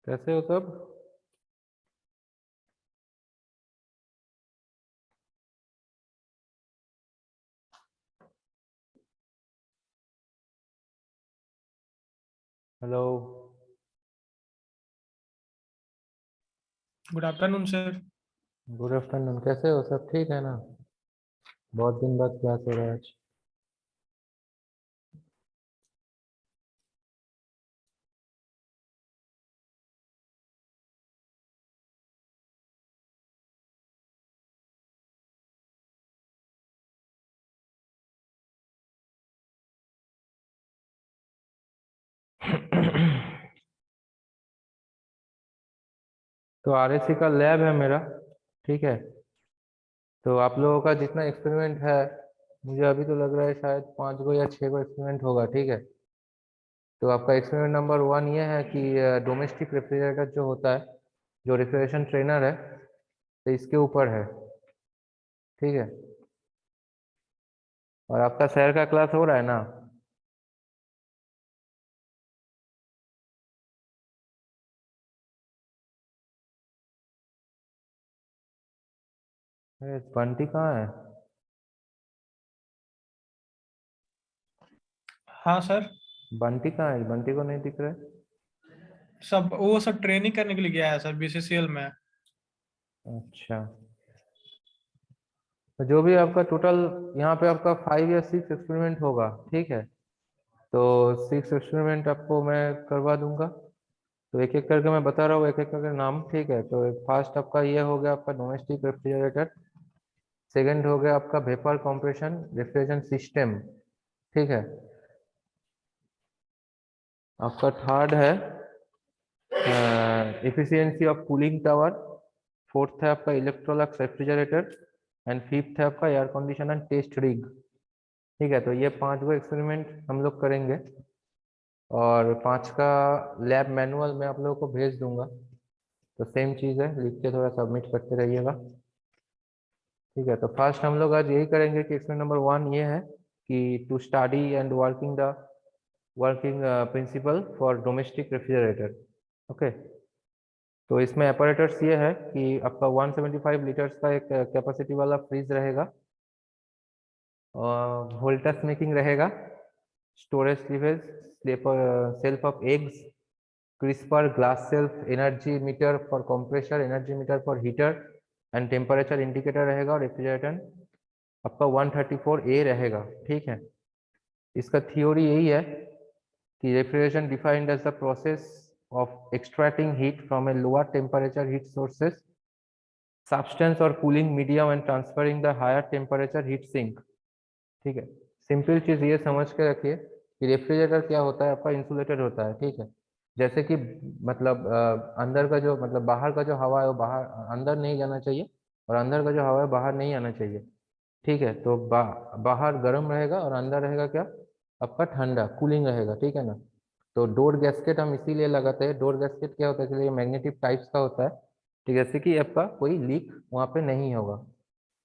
कैसे हो सब। Hello. Good afternoon sir. Good afternoon. कैसे हो सब, ठीक है ना? बहुत दिन बाद क्लास हो रहा है आज। तो आरएससी का लैब है मेरा, ठीक है। तो आप लोगों का जितना एक्सपेरिमेंट है, मुझे अभी तो लग रहा है शायद 5 गो या 6 गो एक्सपेरिमेंट होगा, ठीक है। तो आपका एक्सपेरिमेंट नंबर 1 ये है कि डोमेस्टिक रेफ्रिजरेटर जो होता है, जो रेफ्रिजरेशन ट्रेनर है, तो इसके ऊपर है, ठीक है। और आपका शहर का क्लास हो रहा है ना? अरे बंटी कहाँ है? हाँ सर। बंटी कहाँ है? बंटी को नहीं दिख रहा है। वो सब ट्रेनिंग करने के लिए गया है सर, बीसीसीएल में। अच्छा। तो जो भी आपका टोटल यहाँ पे आपका 5 या 6 एक्सपेरिमेंट होगा, ठीक है। तो 6 एक्सपेरिमेंट आपको मैं करवा दूंगा। तो एक एक करके मैं बता रहा हूँ, एक एक करके नाम, ठीक है। तो फर्स्ट आपका ये हो गया आपका डोमेस्टिक रेफ्रिजरेटर। सेकंड हो गया आपका वेपर कंप्रेशन रेफ्रिजरेशन सिस्टम, ठीक है। आपका थर्ड है efficiency of cooling tower. Fourth है आपका इलेक्ट्रोलक्स रेफ्रिजरेटर। एंड फिफ्थ है आपका air condition and test rig, ठीक है। तो ये 5 गो एक्सपेरिमेंट हम लोग करेंगे। और 5 का लैब मैनुअल मैं आप लोगों को भेज दूंगा। तो सेम चीज़ है, लिख के थोड़ा सबमिट करते रहिएगा, ठीक है। तो फर्स्ट हम लोग आज यही करेंगे कि एक्सपेरिमेंट नंबर 1 ये है कि to study and working principle for domestic refrigerator, okay. तो इसमें ऑपरेटर्स ये है कि आपका 175 लीटर्स का एक कैपेसिटी वाला फ्रीज रहेगा, वोल्टस मेकिंग रहेगा, स्टोरेज स्लीवेज, shelf of eggs, crisper glass shelf, energy meter for compressor, energy meter for heater and temperature indicator रहेगा। और रेफ्रिजरेटर आपका 134A रहेगा, ठीक है। इसका थ्योरी यही है कि refrigeration defined as the process of extracting heat from a lower temperature heat sources substance और cooling medium and transferring the higher temperature heat sink, ठीक है। सिंपल चीज ये समझ के रखिए कि रेफ्रिजरेटर क्या होता है, आपका इंसुलेटेड होता है, ठीक है। जैसे कि मतलब अंदर का जो मतलब बाहर का जो हवा है वो बाहर अंदर नहीं जाना चाहिए, और अंदर का जो हवा है बाहर नहीं आना चाहिए, ठीक है। तो बाहर गर्म रहेगा और अंदर रहेगा क्या, आपका ठंडा कूलिंग रहेगा, ठीक है ना। तो डोर गैस्केट हम इसीलिए लगाते हैं। डोर गैस्केट क्या होता है, चलिए मैग्नेटिक टाइप्स का होता है, ठीक है, जैसे कि आपका कोई लीक वहाँ पे नहीं होगा,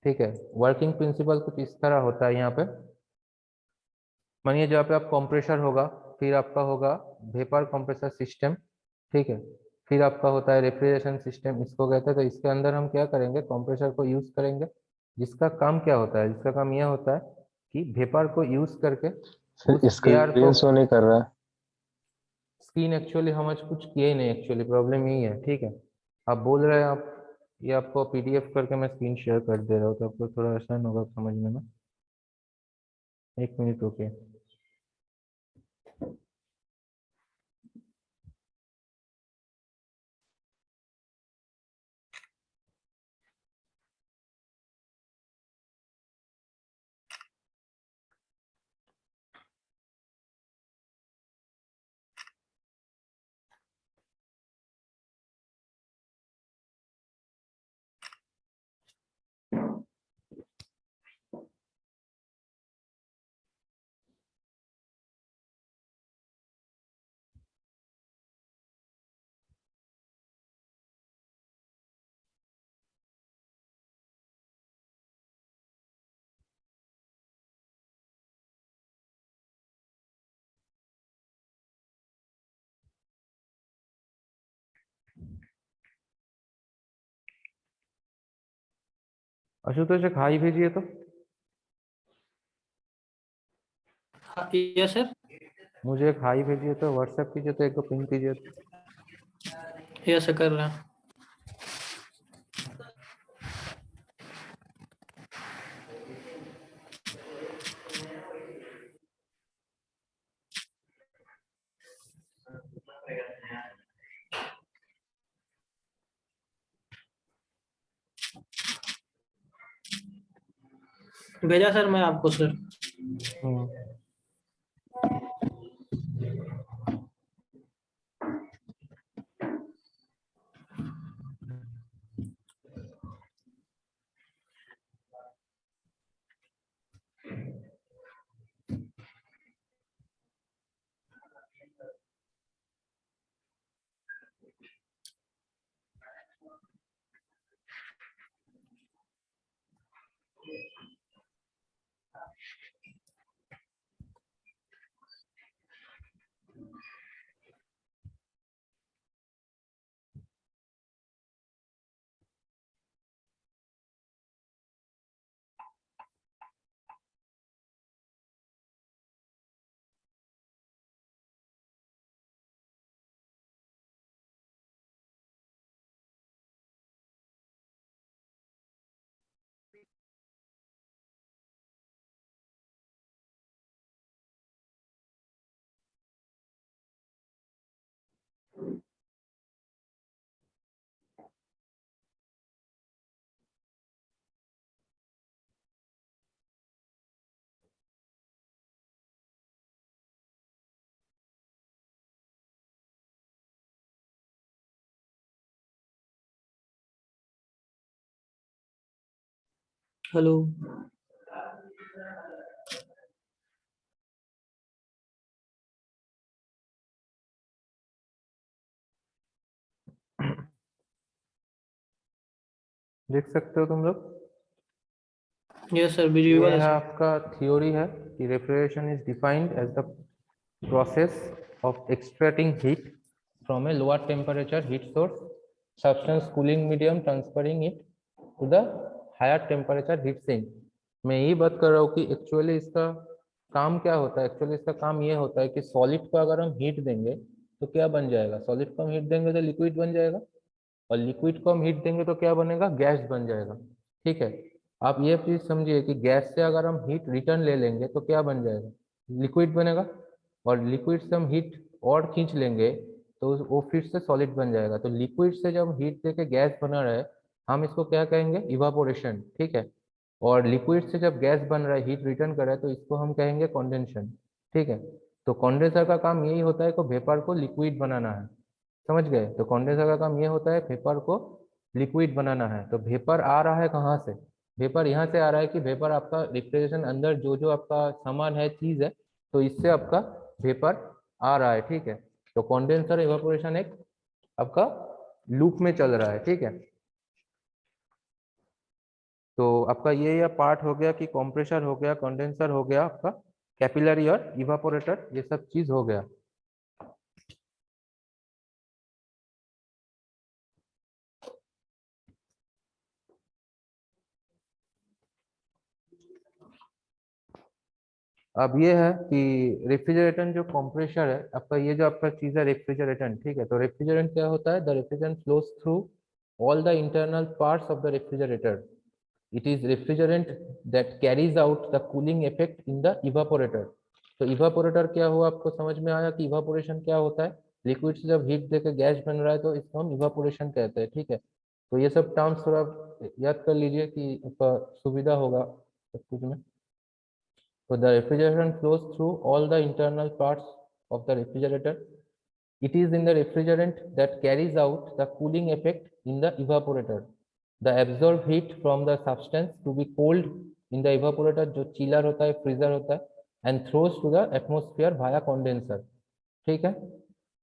ठीक है। वर्किंग प्रिंसिपल कुछ इस तरह होता है यहाँ पे। मानिए जहाँ पे आप कंप्रेसर होगा, फिर आपका होगा वेपर कंप्रेसर सिस्टम, ठीक है। फिर आपका होता है रेफ्रिजरेशन सिस्टम, इसको कहते हैं। तो इसके अंदर हम क्या करेंगे, कंप्रेसर को यूज करेंगे, जिसका काम क्या होता है, जिसका काम यह होता है कि वेपर को यूज करके फिर उस एयर को। स्क्रीन शो नहीं कर रहा है। स्क्रीन एक्चुअली हम आज कुछ किए ही नहीं, एक्चुअली प्रॉब्लम यही है, ठीक है। आप बोल रहे हैं आप, ये आपको पीडीएफ करके मैं स्क्रीन शेयर कर दे रहा हूँ, तो आपको थोड़ा आसान होगा समझने में। एक मिनट रुकिए। आशुतोष एक हाई भेजिए तो। Yes sir. मुझे एक हाई भेजिए तो, व्हाट्सएप कीजिए तो, एक दो पिंग कीजिए तो। यस सर, कर रहे हैं। भेजा सर मैं आपको सर। हम्म। हेलो। देख सकते हो तुम लोग, यस सर, ये विजुअल है है सर। आपका थ्योरी है कि refrigeration is defined as the process of extracting heat from a lower temperature heat source substance cooling medium transferring it to the higher temperature heat sink। मैं यही बात कर रहा हूँ कि एक्चुअली इसका काम क्या होता है। एक्चुअली इसका काम ये होता है कि सॉलिड को अगर हम हीट देंगे तो क्या बन जाएगा, सॉलिड को हम हीट देंगे तो लिक्विड बन जाएगा, और लिक्विड को हम हीट देंगे तो क्या बनेगा, गैस बन जाएगा। ठीक है, आप ये चीज समझिए कि गैस से अगर हम हीट रिटर्न ले लेंगे तो क्या बन जाएगा, लिक्विड बनेगा, और लिक्विड से हम हीट और खींच लेंगे तो वो फिर से सॉलिड बन जाएगा। तो लिक्विड से जब हम हीट देके गैस बना रहे हैं, हम इसको क्या कहेंगे, इवापोरेशन। ठीक है, और लिक्विड से जब गैस बन रहा है, हीट रिटर्न कर रहा है, तो इसको हम कहेंगे कंडेंशन। ठीक है, तो कंडेंसर का काम यही होता है कि वेपर को लिक्विड बनाना है। समझ गए, तो कंडेंसर का काम ये होता है वेपर को लिक्विड बनाना है। तो वेपर आ रहा है कहाँ से, वेपर यहाँ से आ रहा है कि वेपर आपका रेफ्रिजरेशन अंदर जो जो आपका सामान है, चीज है, तो इससे आपका वेपर आ रहा है। ठीक है, तो कंडेंसर इवापोरेशन एक आपका लूप में चल रहा है। ठीक है, तो आपका ये पार्ट हो गया कि कंप्रेसर हो गया, कंडेंसर हो गया, आपका कैपिलरी और इवापोरेटर, ये सब चीज हो गया। अब ये है कि रेफ्रिजरेटर जो कंप्रेसर है आपका, ये जो आपका चीज है रेफ्रिजरेटर। ठीक है, तो रेफ्रिजरेंट क्या होता है, the refrigerant flows through all the internal parts of the refrigerator. It is refrigerant that carries out the cooling effect in the evaporator. तो इवापोरेटर क्या हुआ, आपको समझ में आया कि इवापोरेशन क्या होता है। लिक्विड से जब हीट देकर गैस बन रहा है तो इसको हम इवापोरेशन कहते हैं। ठीक है, तो ये सब टर्म्स थोड़ा याद कर लीजिए कि आपका सुविधा होगा सब कुछ में। So the refrigeration flows through all the internal parts of the refrigerator. It is in the refrigerant that carries out the cooling effect in the evaporator. The absorbed heat from the substance to be cooled in the evaporator, जो chiller होता है, freezer होता है, and throws to the atmosphere via condenser. ठीक है,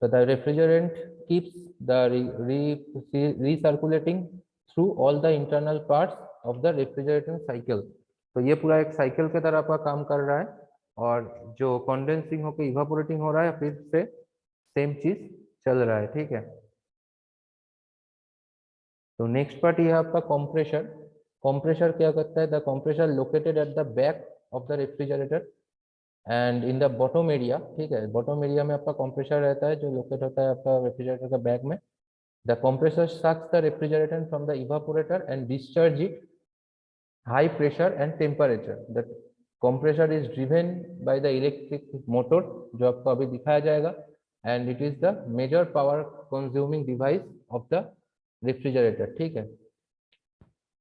so the refrigerant keeps the recirculating through all the internal parts of the refrigerating cycle। तो ये पूरा एक साइकिल के तरह आपका काम कर रहा है, और जो कंडेंसिंग होकर इवापोरेटिंग हो रहा है, फिर से सेम चीज चल रहा है। ठीक है, तो नेक्स्ट पार्ट ये है आपका कंप्रेशर। कंप्रेसर क्या करता है, the compressor located at the back of the refrigerator and in the bottom area, ठीक है, बॉटम एरिया में आपका कंप्रेसर रहता है जो लोकेट होता है आपका रेफ्रिजरेटर का बैक में। The compressor sucks the refrigerant from the evaporator and discharge it high pressure and temperature. The compressor is driven by the electric motor जो आपको अभी दिखाया जाएगा, and it is the major power consuming device of the refrigerator, ठीक है।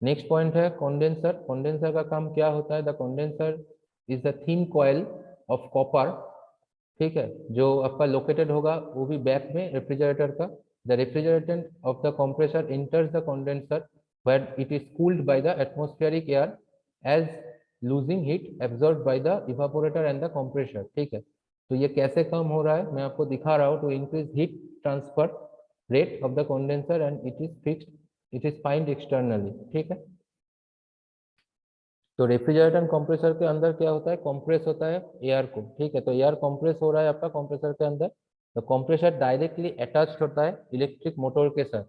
Next point है condenser. Condenser का काम क्या होता है, the condenser is the thin coil of copper, ठीक है, जो आपका लोकेटेड होगा वो भी बैक में रेफ्रिजरेटर का। The refrigerant of the compressor enters the condenser when it is cooled by the atmospheric air as losing heat absorbed by the evaporator and the compressor, ठीक है। तो ये कैसे काम हो रहा है मैं आपको दिखा रहा हूँ। To increase heat transfer rate of the condenser and it is fixed, it is find externally, ठीक है। तो रेफ्रिजरेटर कंप्रेसर के अंदर क्या होता है, कंप्रेस होता है एयर को, ठीक है। तो एयर कंप्रेस हो रहा है आपका कंप्रेसर के अंदर, तो कंप्रेसर डायरेक्टली अटैच्ड होता है इलेक्ट्रिक मोटर के साथ,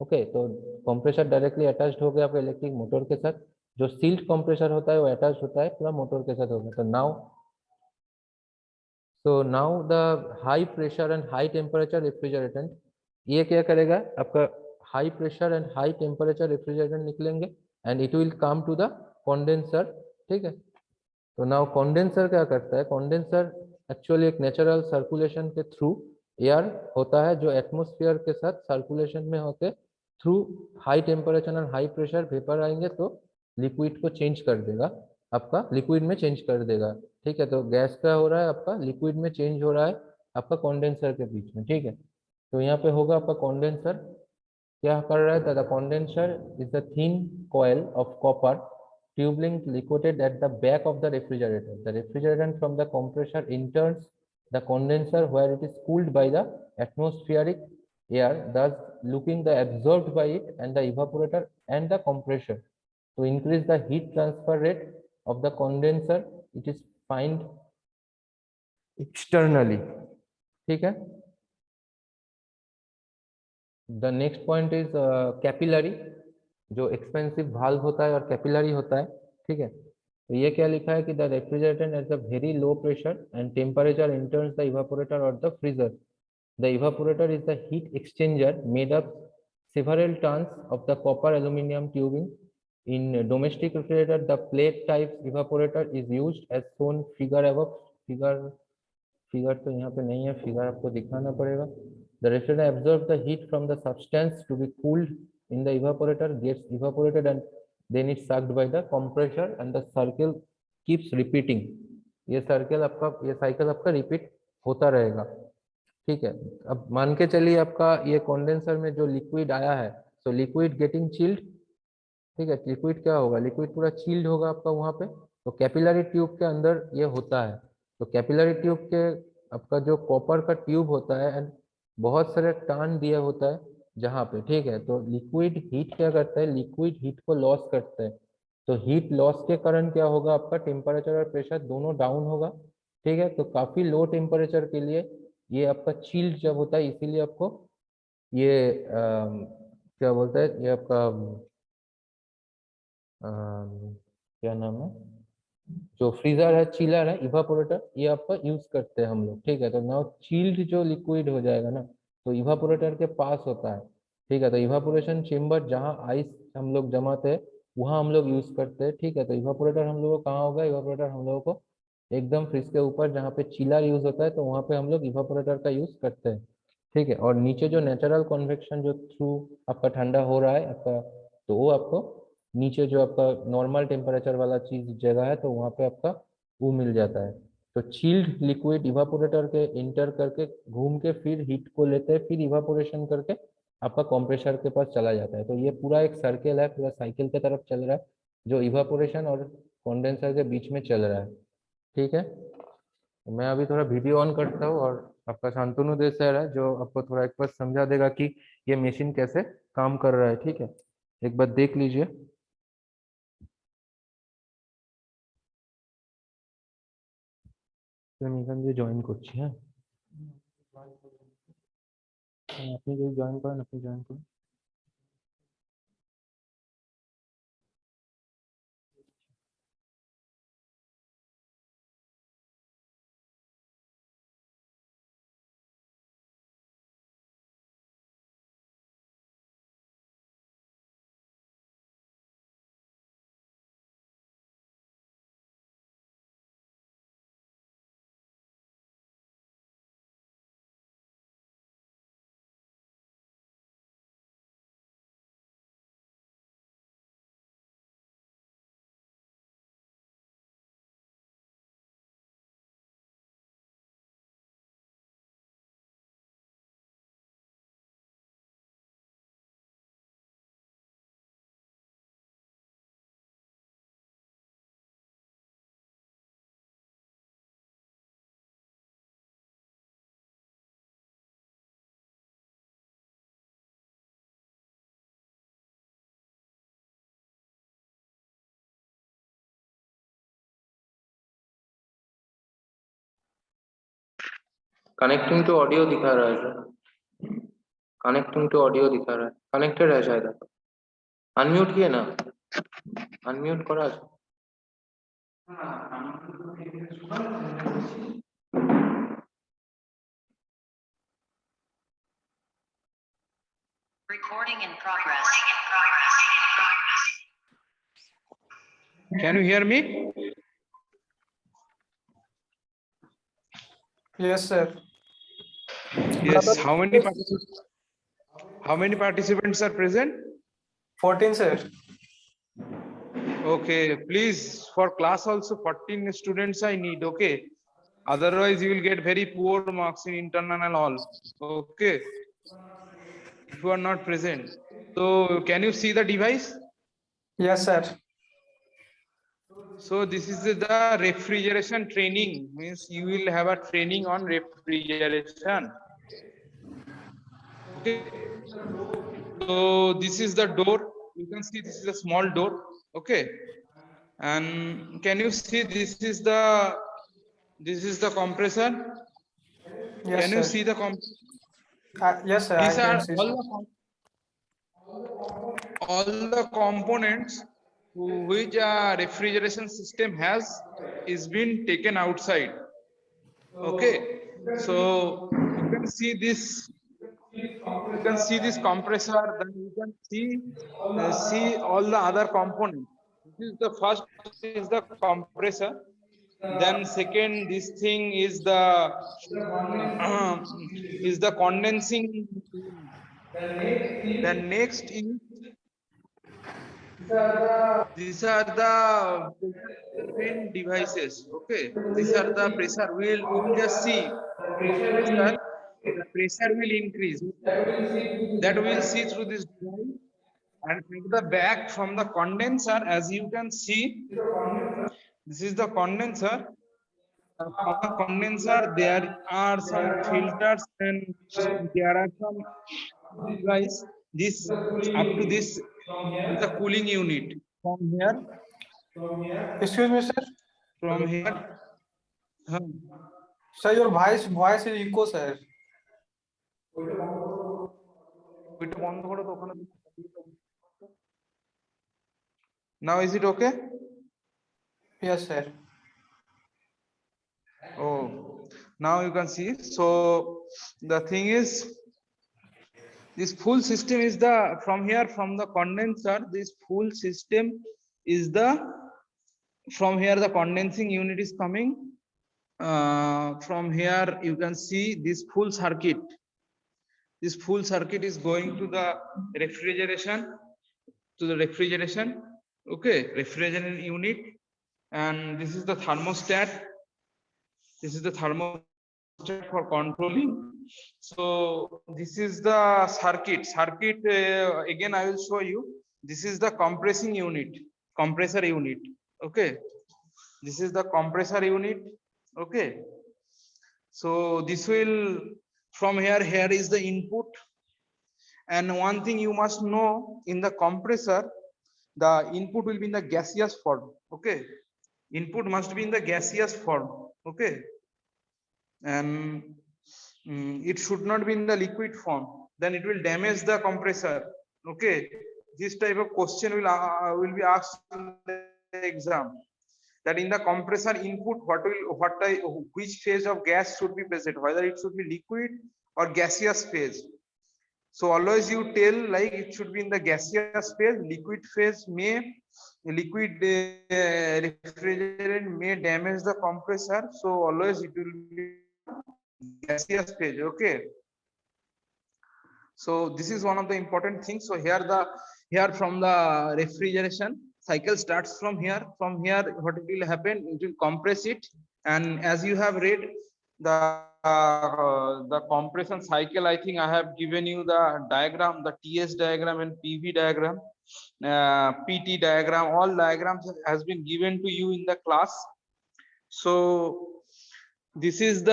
ओके। तो कंप्रेसर डायरेक्टली अटैच्ड हो गया आपका इलेक्ट्रिक मोटर के साथ। जो सील्ड कंप्रेसर होता है वो अटैच होता है पूरा मोटर के साथ होगा। तो now the high pressure and high temperature refrigerant, ये क्या करेगा आपका high pressure and high temperature refrigerant निकलेंगे and it will come to the condenser, ठीक है। तो नाउ कंडेंसर क्या करता है, कंडेंसर एक्चुअली एक नेचुरल सर्कुलेशन के थ्रू एयर होता है जो एटमॉस्फेयर के साथ सर्कुलेशन में होते through high temperature and high pressure vapour आएंगे तो लिक्विड को चेंज कर देगा, आपका लिक्विड में चेंज कर देगा, ठीक है। तो गैस का हो रहा है आपका लिक्विड में चेंज हो रहा है आपका कंडेंसर के बीच में, ठीक है। तो यहाँ पे होगा आपका कंडेंसर क्या कर रहा है, the condenser is the thin coil of copper tubing liquid at the back of the refrigerator. The refrigerant from the compressor enters the condenser where it is cooled by the atmospheric air, thus looking the absorbed by it and the evaporator and the compressor. To increase the heat transfer rate of the condenser, it is find externally, ठीक है। The next point is capillary, जो expensive valve होता है और capillary होता है, ठीक है। तो ये क्या लिखा है कि the refrigerator at the very low pressure and temperature enters the evaporator और the freezer. The evaporator is the heat exchanger made up several tons of the copper aluminum tubing. In domestic refrigerator, the plate type evaporator is used as shown figure above. Figure तो यहाँ पे नहीं है, figure आपको दिखाना पड़ेगा। The refrigerator absorbs the heat from the substance to be cooled in the evaporator, gets evaporated and then it's sucked by the compressor and the circle keeps repeating. ये circle आपका, ये साइकिल आपका repeat होता रहेगा, ठीक है। अब मान के चलिए आपका ये कंडेंसर में जो लिक्विड आया है, सो लिक्विड गेटिंग चिल्ड, ठीक है। लिक्विड क्या होगा, लिक्विड पूरा चिल्ड होगा आपका वहां पे। तो कैपिलरी ट्यूब के अंदर ये होता है। तो कैपिलरी ट्यूब के आपका जो कॉपर का ट्यूब होता है एंड बहुत सारे टर्न दिया होता है जहाँ पे, ठीक है। तो लिक्विड हीट क्या करता है, लिक्विड हीट को लॉस करता है। तो हीट लॉस के कारण क्या होगा, आपका टेम्परेचर और प्रेशर दोनों डाउन होगा, ठीक है। तो काफी लो टेम्परेचर के लिए ये आपका चिल्ड जब होता है, इसीलिए आपको ये क्या बोलता है, ये आपका क्या नाम है, जो फ्रीजर है, चिलर है, इवापोरेटर, ये आपका यूज करते हैं हम लोग, ठीक है। तो नाउ चिल्ड जो लिक्विड हो जाएगा ना, तो इवापोरेटर के पास होता है, ठीक है। तो इवापोरेशन चेम्बर जहाँ आइस हम लोग जमाते हैं वहाँ हम लोग यूज करते हैं, ठीक है। तो इवापोरेटर हम लोगों को कहाँ होगा, इवापोरेटर हम लोगों को एकदम फ्रिज के ऊपर जहाँ पे चिलर यूज होता है, तो वहाँ पे हम लोग इवापोरेटर का यूज करते हैं, ठीक है। और नीचे जो नेचुरल कन्वेक्शन जो थ्रू आपका ठंडा हो रहा है आपका, तो वो आपको नीचे जो आपका नॉर्मल टेम्परेचर वाला चीज जगह है तो वहाँ पे आपका वो मिल जाता है। तो चिल्ड लिक्विड इवापोरेटर के इंटर करके घूम के फिर हीट को लेते हैं, फिर इवापोरेशन करके आपका कंप्रेसर के पास चला जाता है। तो ये पूरा एक सर्कल है, पूरा साइकिल की तरफ चल रहा है जो इवापोरेशन और कंडेंसर के बीच में चल रहा है, ठीक है। मैं अभी थोड़ा वीडियो ऑन करता हूँ और आपका शांतनु देव सर है जो आपको थोड़ा एक बार समझा देगा कि ये मशीन कैसे काम कर रहा है, ठीक है। एक बार देख लीजिए। আমি এখান দিয়ে জয়েন করছি, হ্যাঁ আপনি যদি জয়েন করেন আপনি জয়েন করুন। कनेक्टिंग टू ऑडियो दिखा रहा है सर, कनेक्टिंग टू ऑडियो दिखा रहा है, कनेक्टेड है शायद। अनम्यूट किए ना, अनम्यूट करा আছে। Recording in progress. Can you hear me? Yes, sir. Yes. How many participants are present? 14, sir. Okay. Please, for class also 14 students I need. Okay. Otherwise, you will get very poor marks in internal and all. Okay. If you are not present. So, can you see the device? Yes, sir. So, this is the refrigeration training. Means you will have a training on refrigeration. Okay. So this is the door. You can see this is a small door. Okay. And can you see this is the compressor? Yes, Can you sir. see the compressor? Yes, sir. These I are can see, sir. all the components which a refrigeration system has is been taken outside. Okay. So you can see this. You can see this compressor. Then you can see all the other components. This is the first is the compressor. Then second, this thing is the condensing. Then next is these are the pressure devices. Okay, these are the pressure. We will just see compressor. The pressure will increase. That we will see through this device. And at the back from the condenser, as you can see, this is the condenser. From the condenser, there are some filters and there are some device. This up to this is the cooling unit. From here, Excuse me, sir. from here. Sir, your voice is echo, sir. Now is it okay? Yes, sir. Oh, now you can see. So the thing is, this full system is the from here from the condenser. This full system is the from here the condensing unit is coming. From here you can see this full circuit. This full circuit is going to the refrigeration. Okay, refrigerant unit, and this is the thermostat. This is the thermostat for controlling. So this is the circuit. Again I will show you. This is the compressor unit. Okay, this is the compressor unit. Okay, so this will from here is the input. And one thing you must know, in the compressor, the input will be in the gaseous form. Okay, input must be in the gaseous form. Okay, and it should not be in the liquid form. Then it will damage the compressor. Okay, this type of question will be asked in the exam. That in the compressor input, which phase of gas should be present, whether it should be liquid or gaseous phase. So always you tell like it should be in the gaseous phase. Liquid refrigerant may damage the compressor. So always it will be gaseous phase. Okay. So this is one of the important things. So here from the refrigeration cycle starts from here. From here, what will happen? It will compress it, and as you have read the compression cycle, I think I have given you the diagram, the TS diagram and PV diagram, PT diagram. All diagrams has been given to you in the class. So this is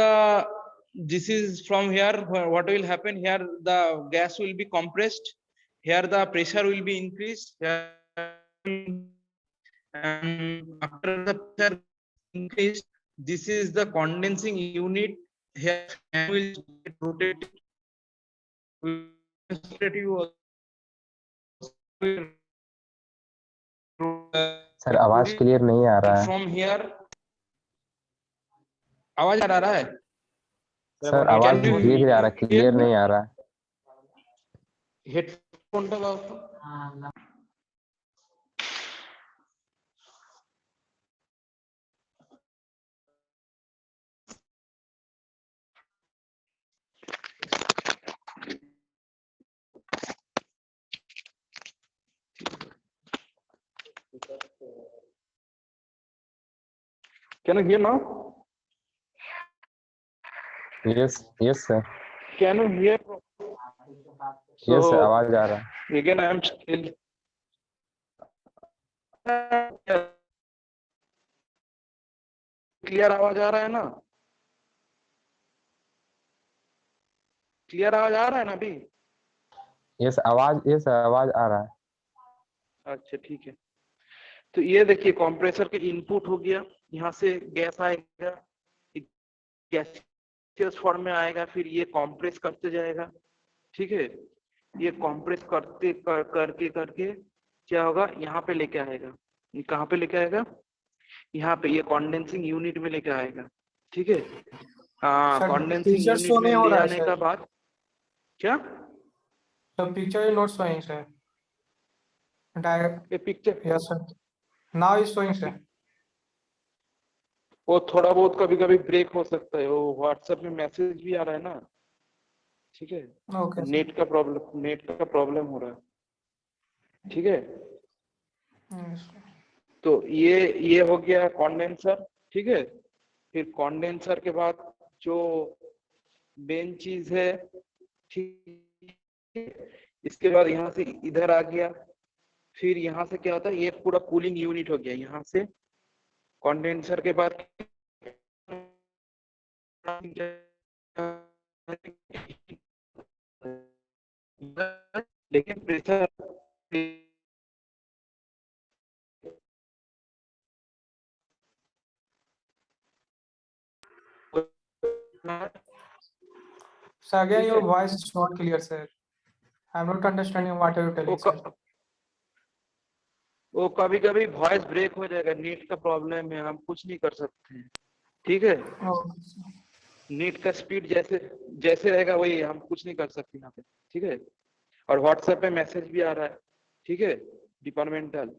from here. What will happen here? The gas will be compressed. Here the pressure will be increased. Here, and after the pressure increased, this is the condensing unit, here fan will get rotated. Will sir आवाज clear नहीं आ रहा है। from here. आवाज आ रहा है? Sir आवाज Can you धीरे धीरे आ रहा है, hear क्लियर me? नहीं आ रहा है। हेडफोन लगाओ तो। Can you hear now? Yes yes sir, Can you hear? Yes sir So आवाज आ रहा है। again, I am still. Clear आवाज आ रहा है ना? क्लियर आवाज आ रहा है ना अभी? यस आवाज आ रहा है। अच्छा ठीक है। तो ये देखिए कंप्रेसर के इनपुट हो गया, यहाँ से गैस आएगा, गैसियस फॉर्म में आएगा, फिर ये कंप्रेस करते जाएगा। ठीक है, ये कंप्रेस करते करके करके क्या होगा, यहाँ पे लेके आएगा। ये कहाँ पे लेके आएगा? यहाँ पे, ये कंडेंसिंग यूनिट में लेके आएगा। ठीक है, हाँ, sir condensing picture unit show में नहीं हो ले रहा है आने सर। का बाद क्या, sir picture is not showing sir. ये picture yes sir, now is showing sir. वो थोड़ा बहुत कभी कभी ब्रेक हो सकता है, वो व्हाट्सएप में मैसेज भी आ रहा है ना। ठीक है, ओके सर। नेट का प्रॉब्लम हो रहा है। ठीक है, यस तो ये हो गया कंडेंसर। ठीक है, फिर कंडेंसर के बाद जो मेन चीज है, ठीक है, इसके बाद यहाँ से इधर आ गया, फिर यहाँ से क्या होता है, ये पूरा कूलिंग यूनिट हो गया। यहाँ से कंडेंसर के बाद लेकिन प्रेशर सर, अगेन ठीक योर है, voice is not clear sir. I am not understanding what are you वो टेलिंग सर। वो कभी कभी वॉइस ब्रेक हो जाएगा, नेट का प्रॉब्लम है, हम कुछ नहीं कर सकते हैं। ठीक है, ओके सर। नेट का स्पीड जैसे जैसे रहेगा वही, हम कुछ नहीं कर सकते यहाँ पे। ठीक है, और व्हाट्सएप पे मैसेज भी आ रहा है। ठीक है, डिपार्टमेंटल।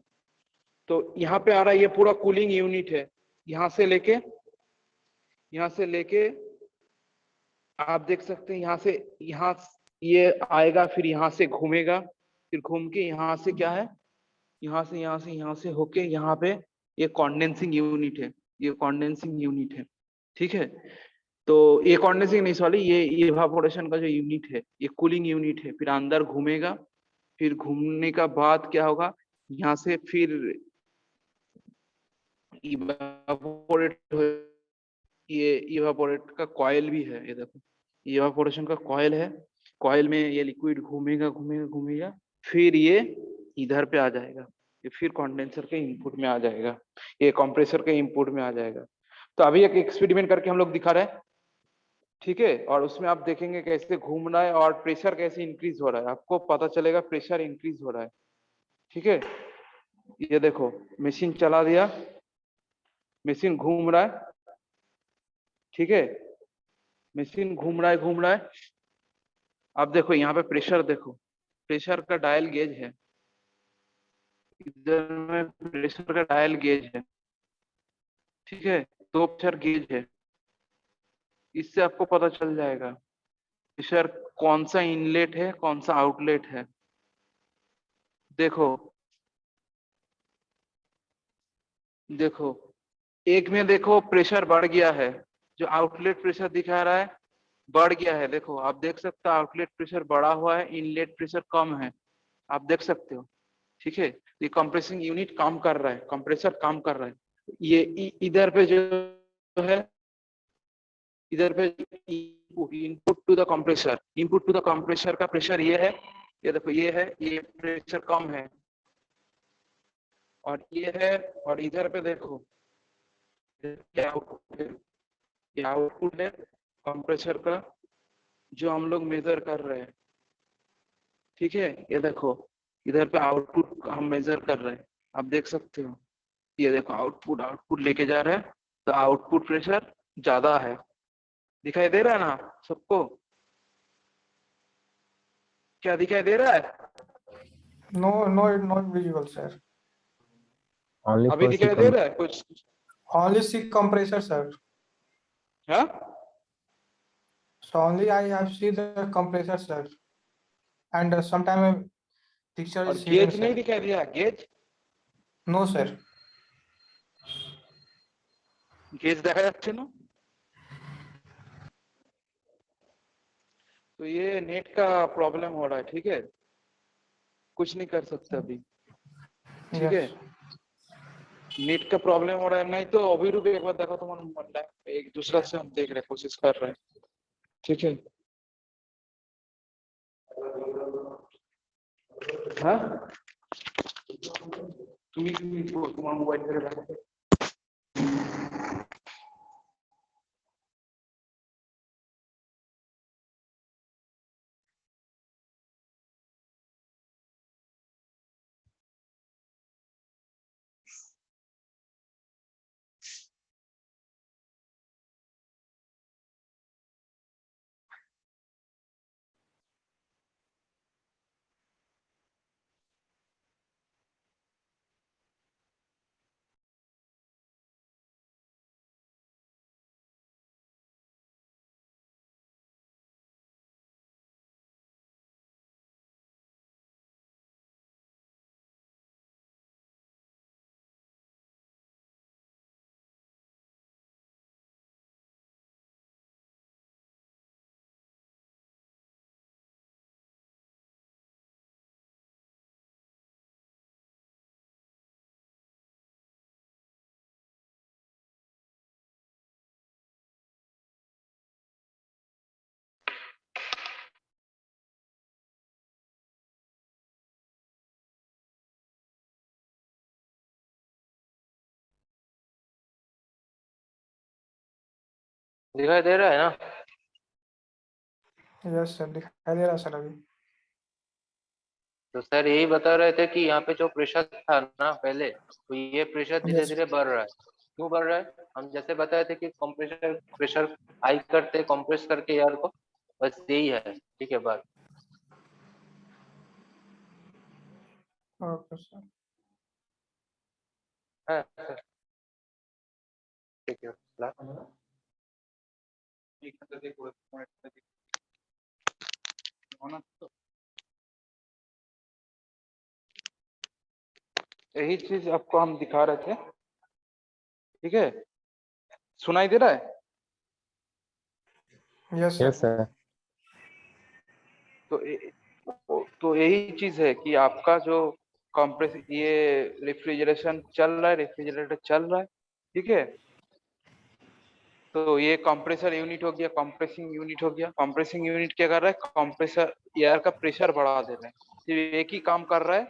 तो यहाँ पे आ रहा है, ये पूरा कूलिंग यूनिट है। यहाँ से लेके आप देख सकते हैं, यहाँ ये आएगा, फिर यहाँ से घूमेगा, फिर घूम के यहाँ से क्या है, यहाँ से होके यहाँ पे ये कंडेंसिंग यूनिट है, ये कंडेंसिंग यूनिट है। ठीक है, तो ये कंडेंसिंग नहीं, सॉरी, ये इवापोरेशन का जो यूनिट है, ये कूलिंग यूनिट है। फिर अंदर घूमेगा, फिर घूमने का बाद क्या होगा, यहाँ से फिर इवापोरेट हो, ये इवापोरेट का कॉइल भी है, ये देखो, इवापोरेशन का कॉइल है। कॉइल में ये लिक्विड घूमेगा घूमेगा घूमेगा, फिर ये इधर पे आ जाएगा, ये फिर कंडेंसर के इनपुट में आ जाएगा, ये कंप्रेसर के इनपुट में आ जाएगा। तो अभी एक एक्सपेरिमेंट करके हम लोग दिखा रहे हैं। ठीक है, और उसमें आप देखेंगे कैसे घूम रहा है और प्रेशर कैसे इंक्रीज हो रहा है, आपको पता चलेगा प्रेशर इंक्रीज हो रहा है। ठीक है, ये देखो मशीन चला दिया, मशीन घूम रहा है। ठीक है, मशीन घूम रहा है। अब देखो यहाँ पे प्रेशर देखो, प्रेशर का डायल गेज है, इधर में प्रेशर का डायल गेज है। ठीक है, दो प्रेशर गेज है, इससे आपको पता चल जाएगा प्रेशर कौन सा इनलेट है कौन सा आउटलेट है। देखो देखो, एक में देखो प्रेशर बढ़ गया है, जो आउटलेट प्रेशर दिखा रहा है बढ़ गया है। देखो आप देख सकते हो, आउटलेट प्रेशर बढ़ा हुआ है, इनलेट प्रेशर कम है, आप देख सकते हो। ठीक है, ये कंप्रेसिंग यूनिट काम कर रहा है, कंप्रेसर काम कर रहा है। ये इधर पे जो है, इधर पे input to the compressor, input to the compressor का प्रेशर ये है, ये देखो ये है, ये प्रेशर कम है, और ये है, और इधर पे देखो ये आउटपुट है, ये आउटपुट है, कंप्रेसर का जो हम लोग मेजर कर रहे हैं, ठीक है। ये देखो इधर पे आउटपुट हम मेजर कर रहे हैं, आप देख सकते हो। ये देखो आउटपुट आउटपुट लेके जा रहा है, तो आउटपुट प्रेशर ज्यादा है, दिखाई दे रहा है ना सबको? क्या दिखाई दे रहा है? No, no, not visible, sir. Only अभी for दिखाई दे रहा है कुछ? Only see compressor, sir. हाँ, So only I have see the compressor, sir. And sometime picture और is hidden, गेज नहीं sir. दिखाई दिया? Gauge No, sir. गेज দেখা যাচ্ছে না? तो ये नेट का प्रॉब्लम हो रहा है, ठीक है, कुछ नहीं कर सकते अभी, ठीक है। Yes. नेट का प्रॉब्लम हो रहा है, नहीं तो अभिरूप एक बार देखो तुम्हारा मोबाइल है, एक दूसरा से हम देख रहे हैं, कोशिश कर रहे हैं, ठीक है। हाँ, তুমি তোমার মোবাইল ধরে রাখো। दिखाई दे रहा है ना? Yes, sir. दिखाई दे रहा सर अभी। तो सर यही बता रहे थे कि यहाँ पे जो प्रेशर था ना पहले, तो ये प्रेशर धीरे Yes. धीरे बढ़ रहा है। क्यों बढ़ रहा है? हम जैसे बताए थे कि कंप्रेसर प्रेशर हाई करते कंप्रेस करके एयर को, बस यही है। ठीक है बात। Okay, sir. है सर, ठीक है। यही चीज आपको हम दिखा रहे थे, ठीक है। सुनाई दे रहा है? Yes, sir. yes sir तो यही चीज है कि आपका जो कंप्रेस ये रेफ्रिजरेशन चल रहा है, रेफ्रिजरेटर चल रहा है, ठीक है। तो ये कंप्रेसर यूनिट हो गया, कंप्रेसिंग यूनिट हो गया। कंप्रेसिंग यूनिट क्या कर रहा है? कंप्रेसर एयर का प्रेशर बढ़ा दे रहा है। सिर्फ एक ही काम कर रहा है,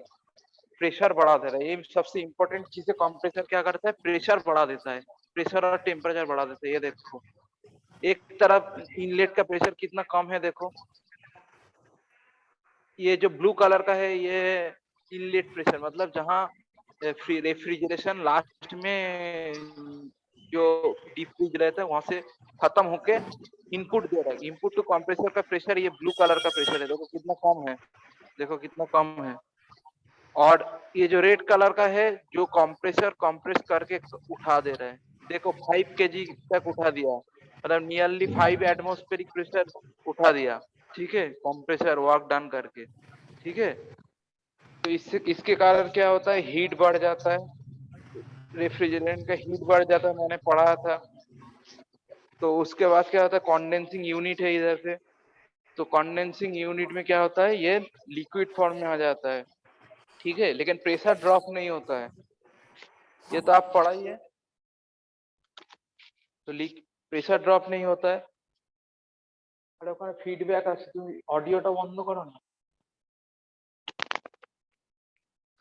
प्रेशर बढ़ा दे रहा है। ये सबसे इंपॉर्टेंट चीज है। कंप्रेसर क्या करता है? प्रेशर बढ़ा देता है, प्रेशर और टेम्परेचर बढ़ा देता है। ये देखो एक तरफ इनलेट का प्रेशर कितना कम है, देखो ये जो ब्लू कलर का है ये इनलेट प्रेशर, मतलब जहां रेफ्रिजरेशन लास्ट में जो डीप फ्रीज रहता है वहां से खत्म होके इनपुट दे रहा है। इनपुट टू कंप्रेसर का प्रेशर ये ब्लू कलर का प्रेशर है, देखो कितना कम है, देखो कितना कम है। और ये जो रेड कलर का है जो कंप्रेसर कंप्रेस करके उठा दे रहा है, देखो 5 kg तक उठा दिया, मतलब नियरली 5 एटमॉस्फेरिक प्रेशर उठा दिया, ठीक है, कंप्रेसर वर्क डन करके, ठीक है। तो इससे इसके कारण क्या होता है? हीट बढ़ जाता है, रेफ्रिजरेंट का हीट बढ़ जाता है, मैंने पढ़ा था। तो उसके बाद क्या होता है? कंडेंसिंग यूनिट है इधर पे, तो कंडेंसिंग यूनिट में क्या होता है? ये लिक्विड फॉर्म में आ जाता है, ठीक है, लेकिन प्रेशर ड्रॉप नहीं होता है। ये तो आप पढ़ा ही है। तो প্রেসার ড্রপ नहीं होता है। আর ওখানে ফিডব্যাক আছে, তুমি অডিওটা বন্ধ করো না।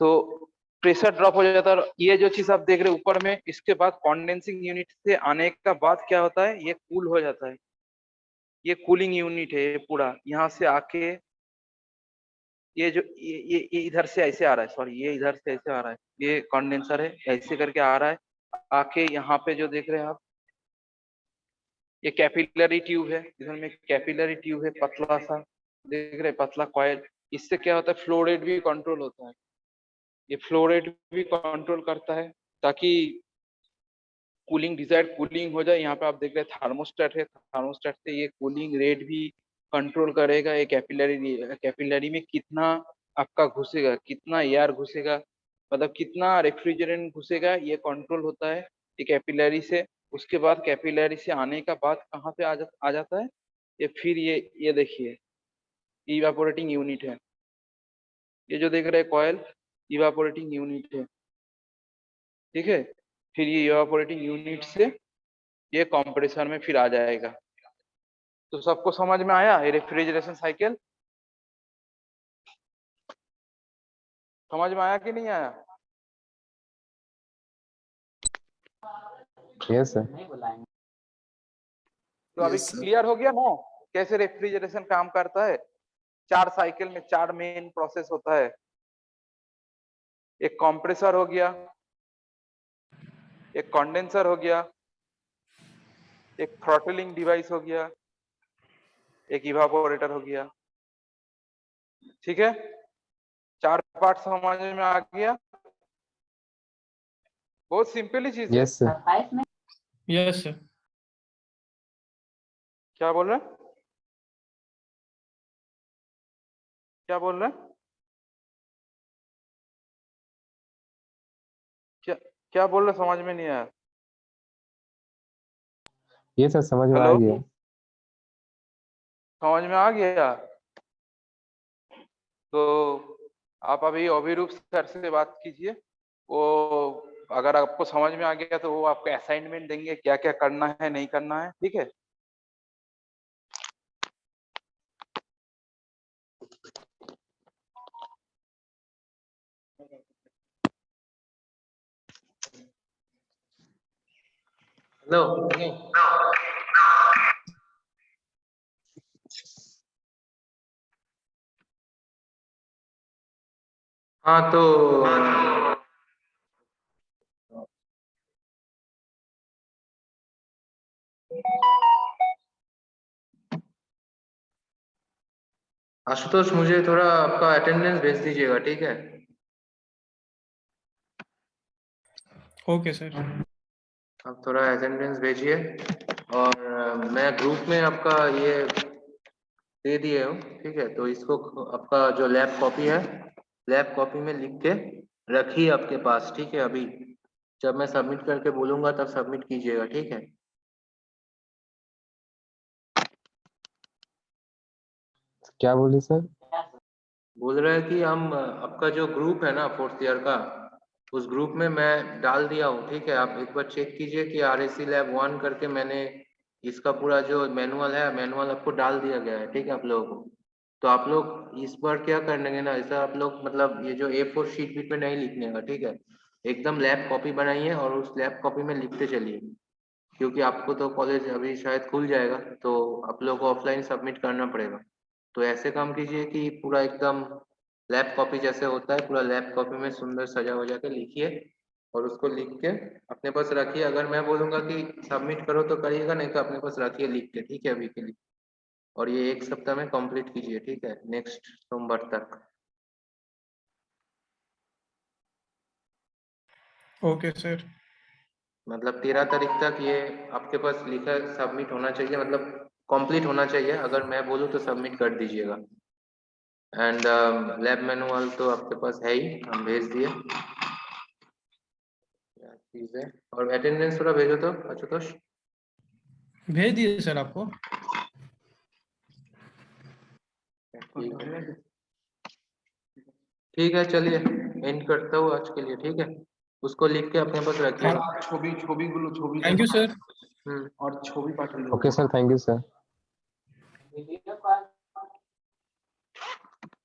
तो प्रेशर ड्रॉप हो जाता है। और ये जो चीज आप देख रहे हैं ऊपर में, इसके बाद कंडेंसिंग यूनिट से आने का बाद क्या होता है? ये कूल हो जाता है, ये कूलिंग यूनिट है ये पूरा, यहाँ से आके ये जो ये इधर से ऐसे आ रहा है, सॉरी ये इधर से ऐसे आ रहा है, ये कंडेंसर है, ऐसे करके आ रहा है, आके यहाँ पे जो देख रहे हैं आप, ये कैपिलरी ट्यूब है, इधर में कैपिलरी ट्यूब है, पतला सा देख रहे हैं, पतला कॉइल। इससे क्या होता है, फ्लो रेट भी कंट्रोल होता है, ये फ्लो रेट भी कंट्रोल करता है ताकि कूलिंग डिजायर्ड कूलिंग हो जाए। यहाँ पे आप देख रहे हैं थर्मोस्टेट है, थर्मोस्टेट से ये कूलिंग रेट भी कंट्रोल करेगा। ये कैपिलरी में कितना आपका घुसेगा, कितना एयर घुसेगा, मतलब कितना रेफ्रिजरेंट घुसेगा, ये कंट्रोल होता है ये कैपिलरी से। उसके बाद कैपिलरी से आने का बाद कहाँ पे आ जाता है, ये फिर ये देखिए इवापोरेटिंग यूनिट है, ये जो देख रहे हैं कॉयल इवापोरेटिंग यूनिट है, ठीक है। फिर ये इवापोरेटिंग यूनिट से ये कंप्रेसर में फिर आ जाएगा। तो सबको समझ में आया ये रेफ्रिजरेशन साइकिल, समझ में आया कि नहीं आया? Yes sir. तो अभी क्लियर हो गया ना कैसे रेफ्रिजरेशन काम करता है। 4 साइकिल में 4 मेन प्रोसेस होता है, एक कंप्रेसर हो गया, एक कंडेंसर हो गया, एक थ्रॉटलिंग डिवाइस हो गया, एक इवापोरेटर हो गया, ठीक है। 4 पार्ट समझ में आ गया, बहुत सिंपल ही चीज है। Yes sir. Yes, sir. क्या बोल रहे हैं, क्या बोल रहे हैं, क्या बोल रहे, समझ में नहीं आया। ये सर समझ में आ हेलो, गया। समझ में आ गया। तो आप अभी अभिरूप सर से बात कीजिए, वो अगर आपको समझ में आ गया तो वो आपको असाइनमेंट देंगे क्या क्या करना है नहीं करना है, ठीक है। हेलो, हाँ तो आशुतोष मुझे थोड़ा आपका अटेंडेंस भेज दीजिएगा, ठीक है। Okay, sir. आप थोड़ा अटेंडेंस भेजिए और मैं ग्रुप में आपका ये दे दिए हूँ, ठीक है। तो इसको आपका जो लैब कॉपी है, लैब कॉपी में लिख के रखिए आपके पास, ठीक है। अभी जब मैं सबमिट करके बोलूंगा तब सबमिट कीजिएगा, ठीक है। क्या बोले सर? बोल रहे हैं कि हम आपका जो ग्रुप है ना 4th ईयर का, उस ग्रुप में मैं डाल दिया हूँ, ठीक है। आप एक बार चेक कीजिए कि RAC लैब 1 करके मैंने इसका पूरा जो मैनुअल है, मैनुअल आपको डाल दिया गया है, ठीक है, आप लोगों को। तो आप लोग इस बार क्या करेंगे ना, ऐसा आप लोग मतलब ये जो A4 शीट पे नहीं लिखने का, ठीक है। एकदम लैब कॉपी बनाइए और उस लैब कॉपी में लिखते चलिए, क्योंकि आपको तो कॉलेज अभी शायद खुल जाएगा तो आप लोग को ऑफलाइन सबमिट करना पड़ेगा। तो ऐसे काम कीजिए कि पूरा एकदम लैब कॉपी जैसे होता है, पूरा लैब कॉपी में सुंदर सजा वजा के लिखिए और उसको लिख के अपने पास रखिए। अगर मैं बोलूंगा कि सबमिट करो तो करिएगा, नहीं तो अपने पास रखिए लिख के, ठीक है, अभी के लिए। और ये 1 सप्ताह में कंप्लीट कीजिए, ठीक है, नेक्स्ट सोमवार तक। Okay, sir. मतलब 13 तारीख तक ये आपके पास लिखा सबमिट होना चाहिए, मतलब कंप्लीट होना चाहिए। अगर मैं बोलूँ तो सबमिट कर दीजिएगा। एंड लैब मैनुअल तो आपके पास है ही, हम भेज दिए, क्या चीज है। और अटेंडेंस थोड़ा भेजो तो आशुतोष। भेज दिए सर आपको। ठीक है, चलिए एंड करता हूँ आज के लिए, ठीक है। उसको लिख के अपने पास रखिए। Thank you, sir. Hmm. Okay sir, thank you sir.